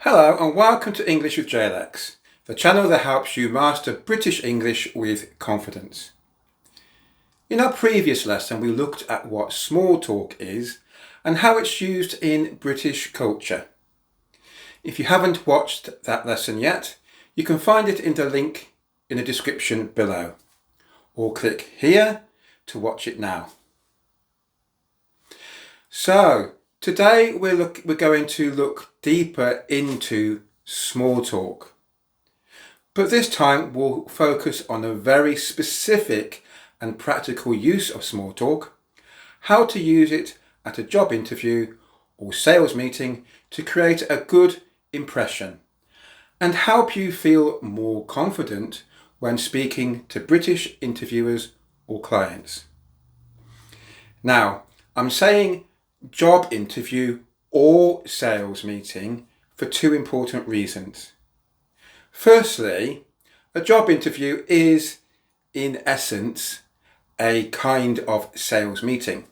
Hello and welcome to English with Jae-Lex, the channel that helps you master British English with confidence. In our previous lesson we looked at what small talk is and how it's used in British culture. If you haven't watched that lesson yet, you can find it in the link in the description below, or click here to watch it now. So, today we're going to look deeper into small talk. But this time we'll focus on a very specific and practical use of small talk, how to use it at a job interview or sales meeting to create a good impression and help you feel more confident when speaking to British interviewers or clients. Now, I'm saying job interview or sales meeting for two important reasons. Firstly, a job interview is, in essence, a kind of sales meeting.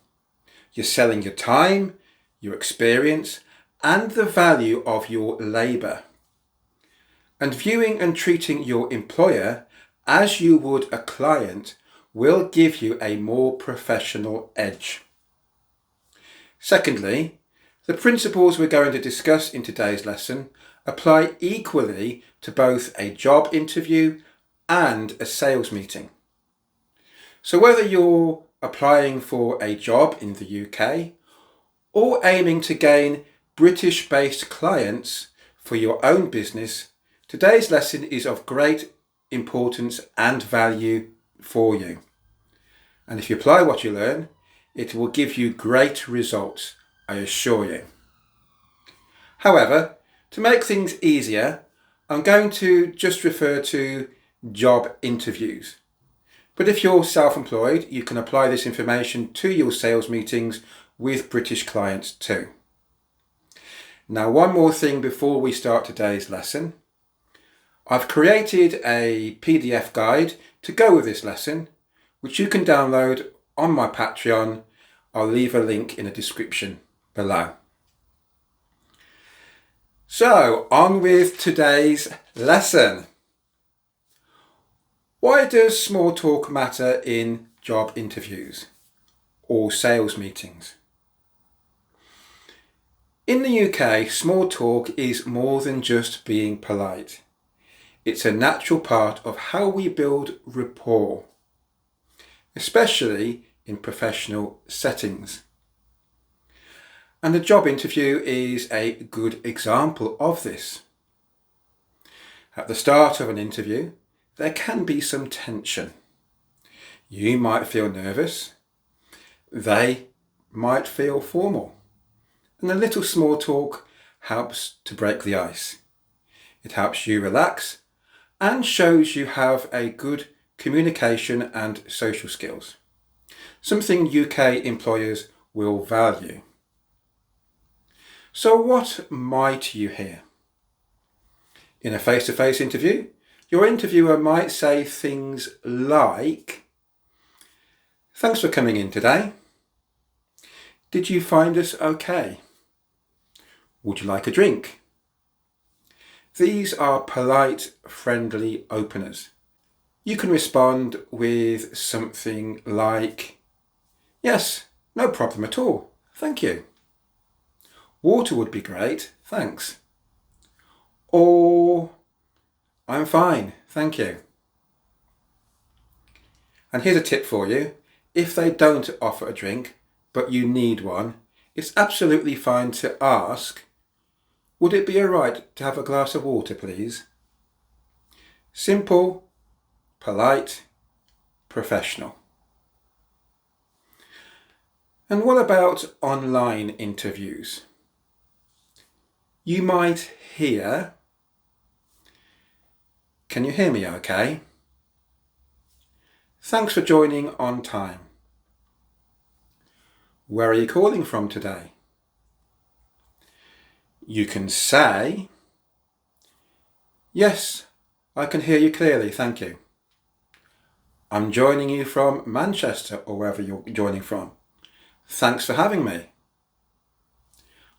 You're selling your time, your experience, and the value of your labour. And viewing and treating your employer as you would a client will give you a more professional edge. Secondly, the principles we're going to discuss in today's lesson apply equally to both a job interview and a sales meeting. So whether you're applying for a job in the UK or aiming to gain British-based clients for your own business, today's lesson is of great importance and value for you. And if you apply what you learn, it will give you great results, I assure you. However, to make things easier, I'm going to just refer to job interviews. But if you're self-employed, you can apply this information to your sales meetings with British clients too. Now, one more thing before we start today's lesson. I've created a PDF guide to go with this lesson, which you can download on my Patreon. I'll leave a link in the description below. So, on with today's lesson. Why does small talk matter in job interviews or sales meetings? In the UK, small talk is more than just being polite. It's a natural part of how we build rapport, especially in professional settings. And the job interview is a good example of this. At the start of an interview, there can be some tension. You might feel nervous. They might feel formal. And a little small talk helps to break the ice. It helps you relax and shows you have a good communication and social skills, something UK employers will value. So what might you hear? In a face-to-face interview, your interviewer might say things like, "Thanks for coming in today. Did you find us okay? Would you like a drink?" These are polite, friendly openers. You can respond with something like, "Yes, no problem at all, thank you. Water would be great, thanks." Or, "I'm fine, thank you." And here's a tip for you. If they don't offer a drink, but you need one, it's absolutely fine to ask, "Would it be alright to have a glass of water, please?" Simple, polite, professional. And what about online interviews? You might hear, "Can you hear me okay? Thanks for joining on time. Where are you calling from today?" You can say, "Yes, I can hear you clearly, thank you. I'm joining you from Manchester or wherever you're joining from. Thanks for having me."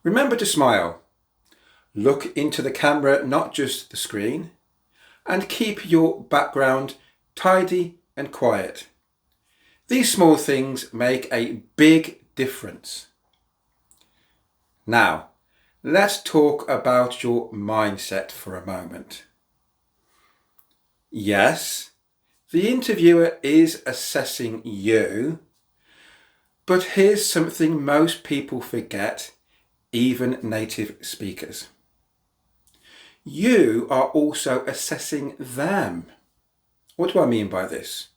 Remember to smile. Look into the camera, not just the screen, and keep your background tidy and quiet. These small things make a big difference. Now, let's talk about your mindset for a moment. Yes, the interviewer is assessing you, but here's something most people forget, even native speakers. You are also assessing them. What do I mean by this?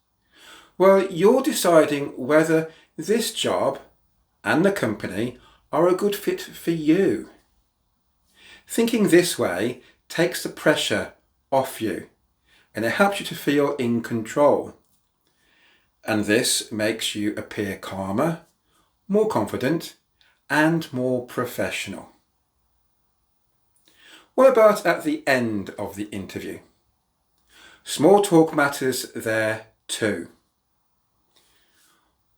Well, you're deciding whether this job and the company are a good fit for you. Thinking this way takes the pressure off you, and it helps you to feel in control. And this makes you appear calmer, more confident, and more professional. What about at the end of the interview? Small talk matters there too.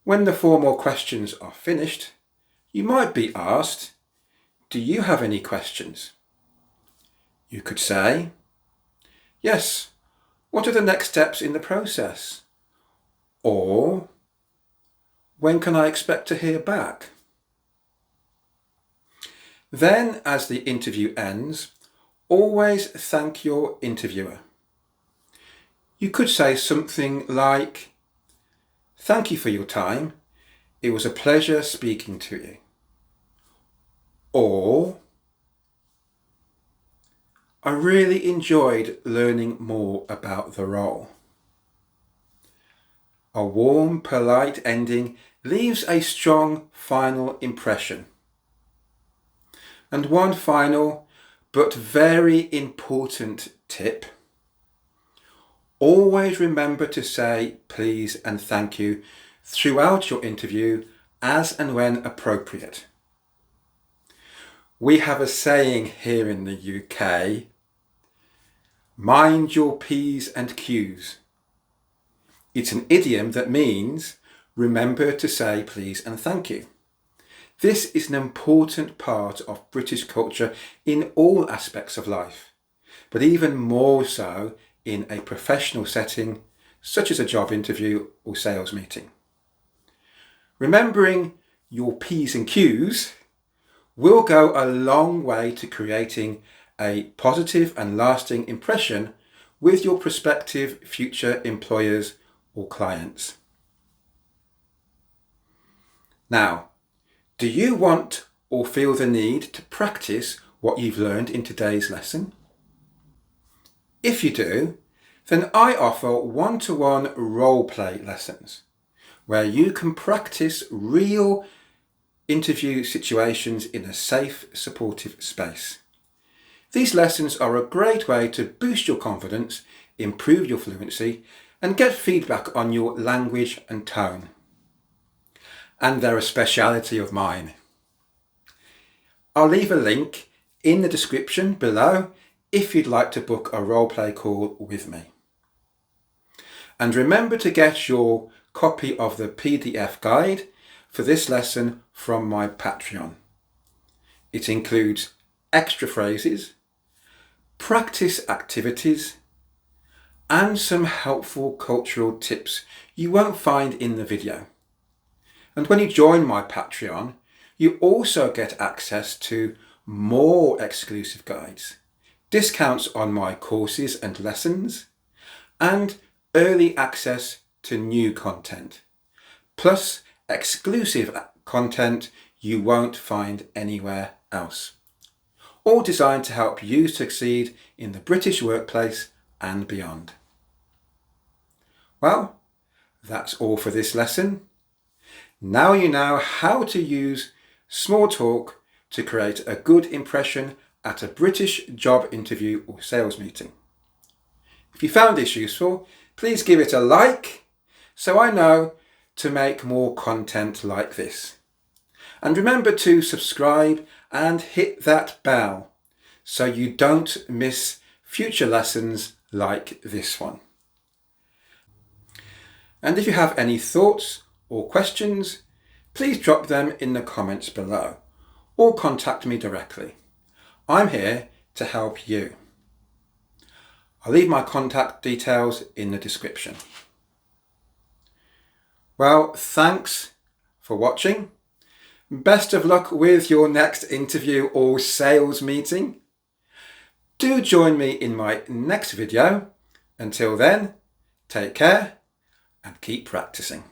When the formal questions are finished, you might be asked, "Do you have any questions?" You could say, "Yes, what are the next steps in the process?" Or, "When can I expect to hear back?" Then, as the interview ends, always thank your interviewer. You could say something like, "Thank you for your time. It was a pleasure speaking to you." Or, "I really enjoyed learning more about the role." A warm, polite ending leaves a strong final impression. And one final, but very important tip. Always remember to say please and thank you throughout your interview as and when appropriate. We have a saying here in the UK, mind your P's and Q's. It's an idiom that means remember to say please and thank you. This is an important part of British culture in all aspects of life, but even more so in a professional setting, such as a job interview or sales meeting. Remembering your P's and Q's will go a long way to creating a positive and lasting impression with your prospective future employers or clients. Now, do you want or feel the need to practice what you've learned in today's lesson? If you do, then I offer one-to-one role-play lessons where you can practice real interview situations in a safe, supportive space. These lessons are a great way to boost your confidence, improve your fluency, and get feedback on your language and tone. And they're a speciality of mine. I'll leave a link in the description below if you'd like to book a role-play call with me. And remember to get your copy of the PDF guide for this lesson from my Patreon. It includes extra phrases, practice activities, and some helpful cultural tips you won't find in the video. And when you join my Patreon, you also get access to more exclusive guides, discounts on my courses and lessons, and early access to new content, plus exclusive content you won't find anywhere else, all designed to help you succeed in the British workplace and beyond. Well, that's all for this lesson. Now you know how to use small talk to create a good impression at a British job interview or sales meeting. If you found this useful, please give it a like so I know to make more content like this. And remember to subscribe and hit that bell so you don't miss future lessons like this one. And if you have any thoughts or questions, please drop them in the comments below or contact me directly. I'm here to help you. I'll leave my contact details in the description. Well, thanks for watching. Best of luck with your next interview or sales meeting. Do join me in my next video. Until then, take care and keep practicing.